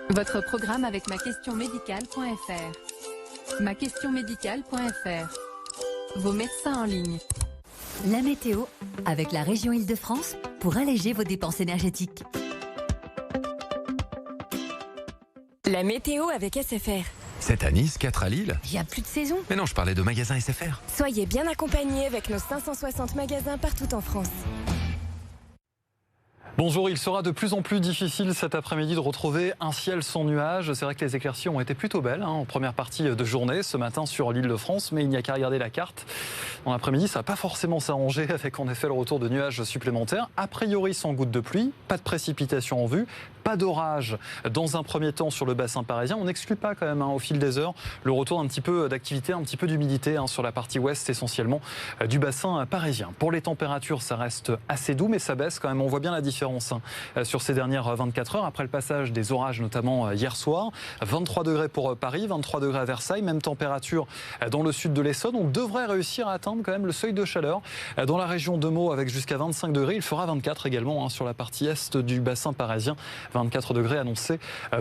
Votre programme avec maquestionmédicale.fr. Maquestionmédicale.fr. Vos médecins en ligne. La météo avec la région Île-de-France pour alléger vos dépenses énergétiques. La météo avec SFR. 7 à Nice, 4 à Lille. Il n'y a plus de saison. Mais non, je parlais de magasins SFR. Soyez bien accompagnés avec nos 560 magasins partout en France. Bonjour, il sera de plus en plus difficile cet après-midi de retrouver un ciel sans nuages. C'est vrai que les éclaircies ont été plutôt belles en première partie de journée ce matin sur l'Île-de-France, mais il n'y a qu'à regarder la carte. Dans l'après-midi, ça ne va pas forcément s'arranger avec en effet le retour de nuages supplémentaires. A priori sans gouttes de pluie, pas de précipitations en vue, pas d'orage dans un premier temps sur le bassin parisien. On n'exclut pas quand même au fil des heures le retour d'un petit peu d'activité, un petit peu d'humidité sur la partie ouest essentiellement du bassin parisien. Pour les températures, ça reste assez doux, mais ça baisse quand même. On voit bien la différence sur ces dernières 24 heures après le passage des orages, notamment hier soir. 23 degrés pour Paris, 23 degrés à Versailles, même température dans le sud de l'Essonne. On devrait réussir à atteindre quand même le seuil de chaleur dans la région de Meaux avec jusqu'à 25 degrés. Il fera 24 également sur la partie est du bassin parisien. 24 degrés annoncés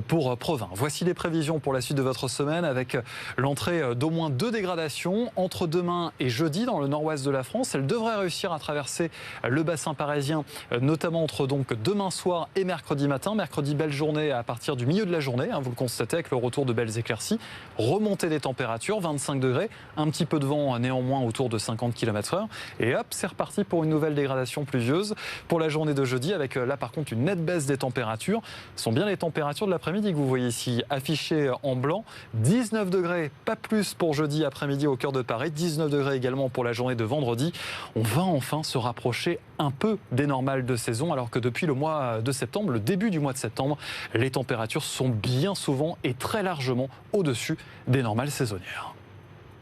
pour Provins. Voici les prévisions pour la suite de votre semaine avec l'entrée d'au moins 2 dégradations entre demain et jeudi dans le nord-ouest de la France. Elle devrait réussir à traverser le bassin parisien, notamment entre donc demain soir et mercredi matin. Mercredi, belle journée à partir du milieu de la journée. Vous le constatez avec le retour de belles éclaircies. Remontée des températures, 25 degrés. Un petit peu de vent néanmoins autour de 50 km/h. Et hop, c'est reparti pour une nouvelle dégradation pluvieuse pour la journée de jeudi avec là par contre une nette baisse des températures. Ce sont bien les températures de l'après-midi que vous voyez ici affichées en blanc. 19 degrés, pas plus pour jeudi après-midi au cœur de Paris. 19 degrés également pour la journée de vendredi. On va enfin se rapprocher un peu des normales de saison alors que depuis le mois de septembre, le début du mois de septembre, les températures sont bien souvent et très largement au-dessus des normales saisonnières.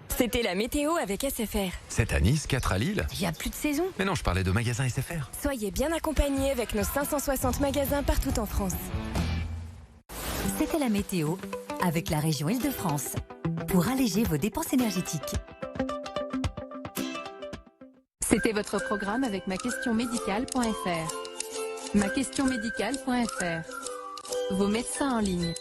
C'était la météo avec SFR. 7 à Nice, 4 à Lille. Il n'y a plus de saison. Mais non, je parlais de magasins SFR. Soyez bien accompagnés avec nos 560 magasins partout en France. C'était la météo avec la région Île-de-France pour alléger vos dépenses énergétiques. C'était votre programme avec maquestionmédicale.fr. Maquestionmédicale.fr. Vos médecins en ligne.